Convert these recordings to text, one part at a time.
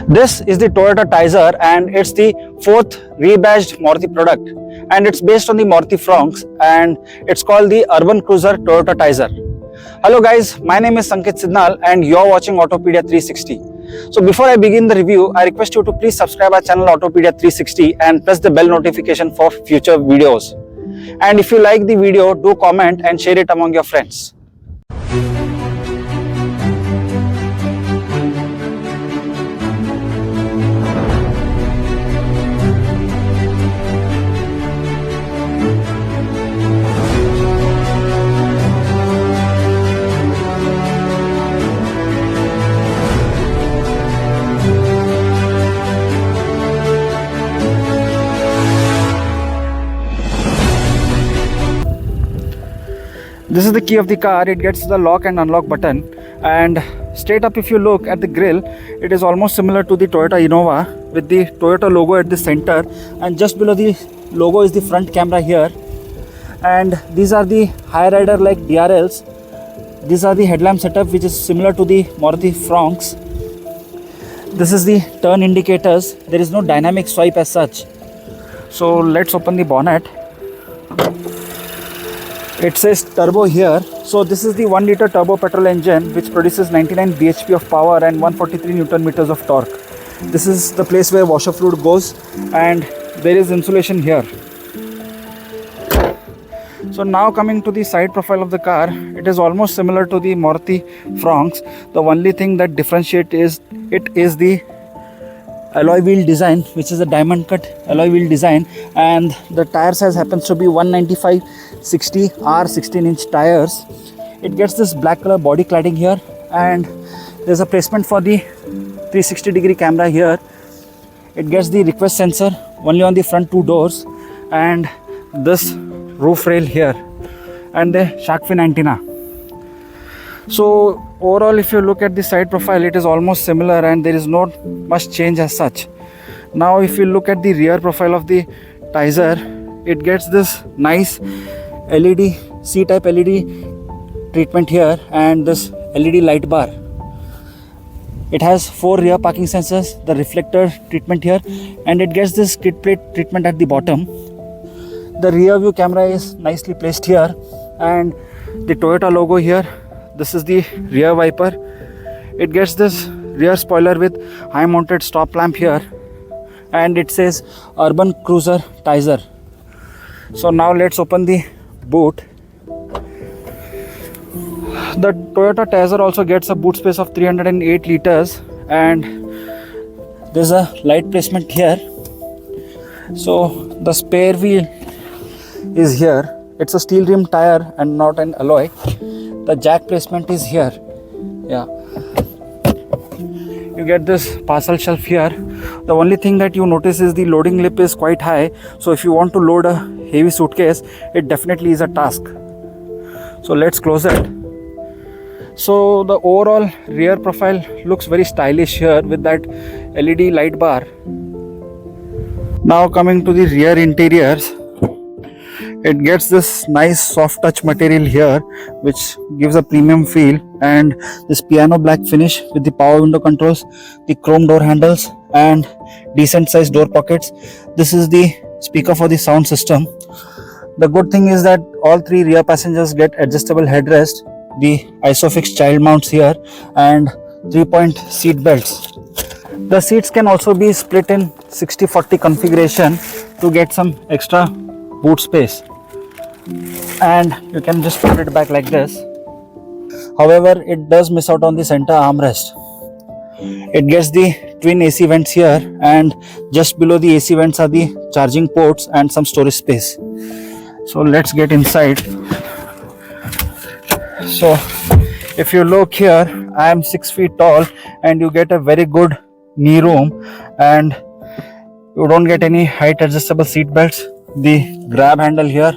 This is the Toyota Taisor and it's the fourth rebadged Maruti product, and it's based on the Maruti Fronx and it's called the Urban Cruiser Toyota Taisor. Hello guys, my name is Sankit Sidnal and you're watching Autopedia 360. So before I begin the review, I request you to please subscribe our channel Autopedia 360 and press the bell notification for future videos. And if you like the video, do comment and share it among your friends. This is the key of the car. It gets the lock and unlock button, and straight up if you look at the grille, it is almost similar to the Toyota Innova with the Toyota logo at the center, and just below the logo is the front camera here. And these are the high rider like DRLs. These are the headlamp setup which is similar to the Maruti Fronx. This is the turn indicators. There is no dynamic swipe as such. So let's open the bonnet. It says turbo here. So this is the 1 liter turbo petrol engine which produces 99 bhp of power and 143 Newton meters of torque. This is the place where washer fluid goes, and there is insulation here. So now coming to the side profile of the car, it is almost similar to the Maruti Fronx. The only thing that differentiates it is the alloy wheel design, which is a diamond cut alloy wheel design, and the tire size happens to be 195/60 R 16-inch tires. It gets this black color body cladding here, and there's a placement for the 360-degree camera here. It gets the request sensor only on the front two doors, and this roof rail here, and the shark fin antenna. So overall, if you look at the side profile, it is almost similar and there is not much change as such. Now if you look at the rear profile of the Taisor, it gets this nice LED, C-type LED treatment here, and this LED light bar. It has 4 rear parking sensors, the reflector treatment here, and it gets this skid plate treatment at the bottom. The rear view camera is nicely placed here, and the Toyota logo here. This is the rear wiper. It gets this rear spoiler with high mounted stop lamp here, and it says Urban Cruiser Taisor. So now let's open the boot. The Toyota Taisor also gets a boot space of 308 liters, and there's a light placement here. So the spare wheel is here. It's a steel rim tire and not an alloy. The jack placement is here. Yeah, you get this parcel shelf here. The only thing that you notice is the loading lip is quite high, so if you want to load a heavy suitcase, it definitely is a task. So let's close it. So the overall rear profile looks very stylish here with that LED light bar. Now coming to the rear interiors, it gets this nice soft touch material here which gives a premium feel, and this piano black finish with the power window controls, the chrome door handles, and decent sized door pockets. This is the speaker for the sound system. The good thing is that all 3 rear passengers get adjustable headrest, the ISOFIX child mounts here, and 3-point seat belts. The seats can also be split in 60/40 configuration to get some extra boot space, and you can just put it back like this. However, it does miss out on the center armrest. It gets the twin AC vents here, and just below the AC vents are the charging ports and some storage space. So let's get inside. So if you look here, I am 6 feet tall, and you get a very good knee room, and you don't get any height adjustable seat belts. The grab handle here,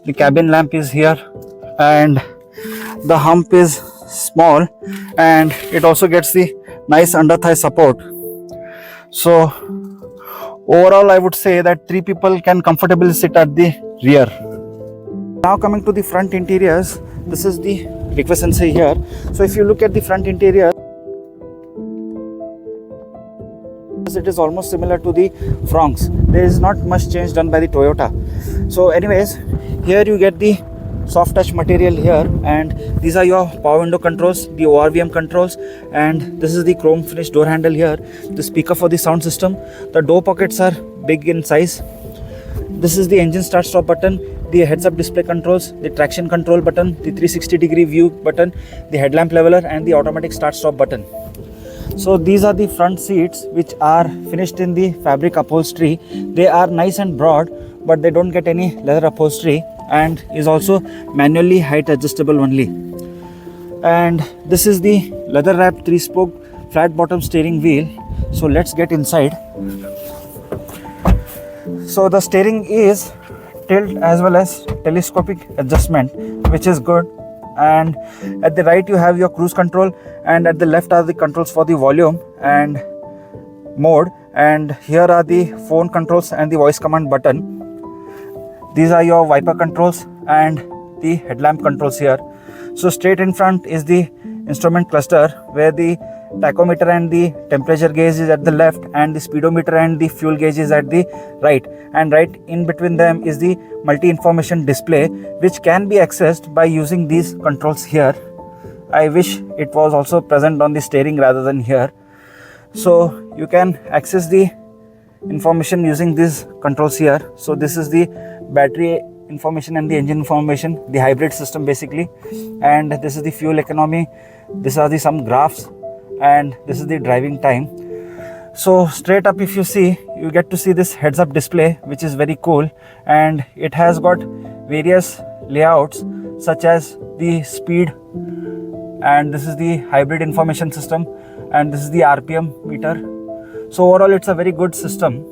the cabin lamp is here, and the hump is small, and it also gets the nice under thigh support. So overall, I would say that 3 people can comfortably sit at the rear. Now coming to the front interiors, this is the request sensor here. So if you look at the front interior, It is almost similar to the Fronx. There is not much change done by the Toyota. So anyways, here you get the soft touch material here, and these are your power window controls, the ORVM controls, and this is the chrome finish door handle here, the speaker for the sound system. The door pockets are big in size. This is the engine start stop button, the heads up display controls, the traction control button, the 360-degree view button, the headlamp leveler, and the automatic start stop button. So these are the front seats, which are finished in the fabric upholstery. They are nice and broad, but they don't get any leather upholstery, and is also manually height adjustable only. And this is the leather wrapped 3-spoke flat bottom steering wheel. So let's get inside. So the steering is tilt as well as telescopic adjustment, which is good. And at the right you have your cruise control, and at the left are the controls for the volume and mode, and here are the phone controls and the voice command button. These are your wiper controls and the headlamp controls here. So straight in front is the instrument cluster, where the tachometer and the temperature gauge is at the left, and the speedometer and the fuel gauge is at the right, and right in between them is the multi-information display, which can be accessed by using these controls here. I wish it was also present on the steering rather than here. So you can access the information using these controls here. So this is the battery information and the engine information, the hybrid system basically, and this is the fuel economy. These are the some graphs, and this is the driving time. So straight up, if you see, you get to see this heads up display, which is very cool, and it has got various layouts such as the speed, and this is the hybrid information system, and this is the RPM meter. So overall it's a very good system.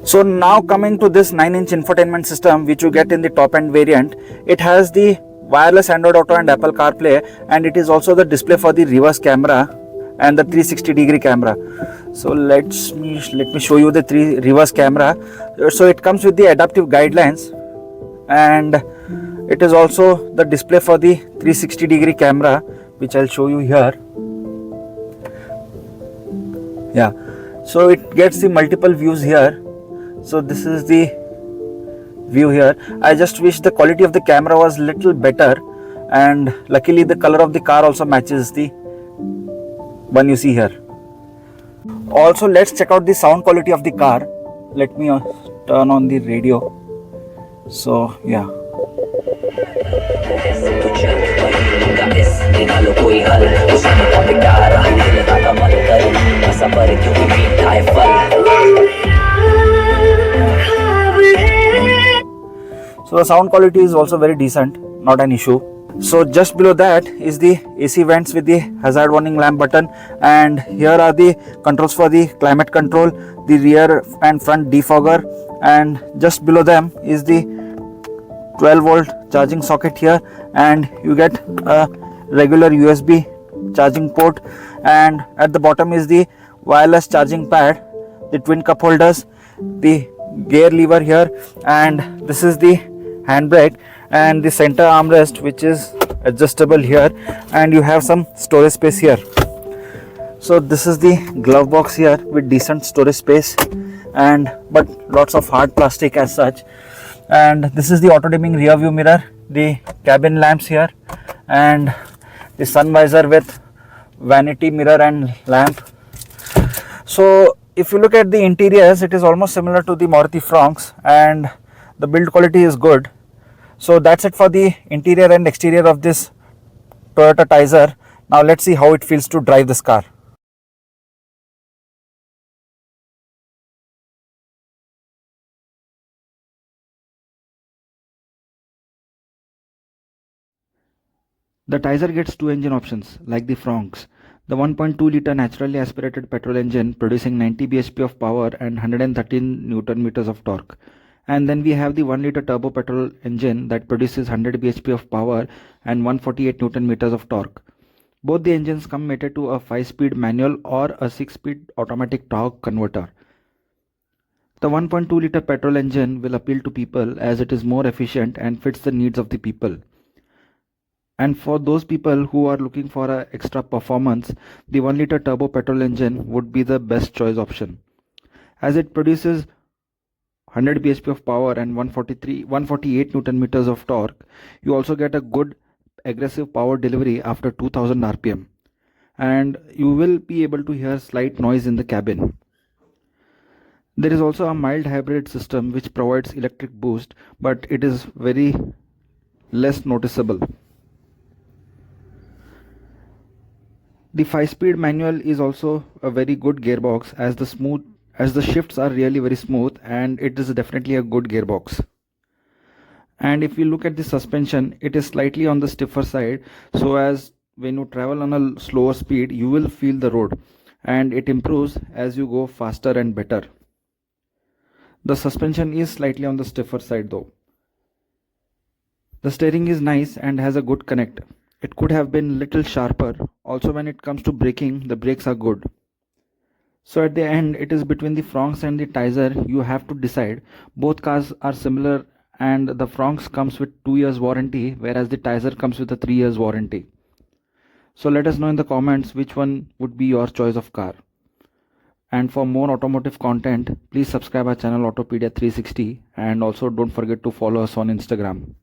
So now coming to this 9-inch infotainment system, which you get in the top end variant, it has the wireless Android Auto and Apple CarPlay, and it is also the display for the reverse camera and the 360-degree camera. So let me show you the reverse camera. So it comes with the adaptive guidelines, and it is also the display for the 360-degree camera, which I'll show you here. Yeah, so it gets the multiple views here. So this is the view here. I just wish the quality of the camera was little better, and luckily the color of the car also matches the one you see here. Also, let's check out the sound quality of the car. Let me turn on the radio. So yeah. So the sound quality is also very decent, not an issue. So just below that is the AC vents with the hazard warning lamp button, and here are the controls for the climate control, the rear and front defogger, and just below them is the 12-volt charging socket here, and you get a regular USB charging port, and at the bottom is the wireless charging pad, the twin cup holders, the gear lever here, and this is the handbrake and the center armrest, which is adjustable here, and you have some storage space here. So this is the glove box here with decent storage space, and but lots of hard plastic as such. And this is the auto dimming rear view mirror, the cabin lamps here, and the sun visor with vanity mirror and lamp. So if you look at the interiors, it is almost similar to the Maruti Fronx, and the build quality is good. So that's it for the interior and exterior of this Toyota Taisor. Now let's see how it feels to drive this car. The Taisor gets two engine options like the Fronx. The 1.2 litre naturally aspirated petrol engine producing 90 bhp of power and 113 Newton meters of torque. And then we have the 1 litre turbo petrol engine that produces 100 bhp of power and 148 Newton meters of torque. Both the engines come mated to a 5-speed manual or a 6-speed automatic torque converter. The 1.2 litre petrol engine will appeal to people as it is more efficient and fits the needs of the people. And for those people who are looking for a extra performance, the 1 liter turbo petrol engine would be the best choice option, as it produces 100 bhp of power and 148 newton meters of torque. You also get a good aggressive power delivery after 2000 rpm, and you will be able to hear slight noise in the cabin. There is also a mild hybrid system which provides electric boost, but it is very less noticeable. The 5-speed manual is also a very good gearbox, as the shifts are really very smooth, and it is definitely a good gearbox. And if you look at the suspension, it is slightly on the stiffer side, so as when you travel on a slower speed you will feel the road, and it improves as you go faster and better. The suspension is slightly on the stiffer side though. The steering is nice and has a good connect. It could have been little sharper. Also, when it comes to braking, the brakes are good. So at the end, it is between the Fronx and the Taisor. You have to decide. Both cars are similar, and the Fronx comes with 2 years warranty, whereas the Taisor comes with a 3 years warranty. So let us know in the comments which one would be your choice of car. And for more automotive content, please subscribe our channel Autopedia 360, and also don't forget to follow us on Instagram.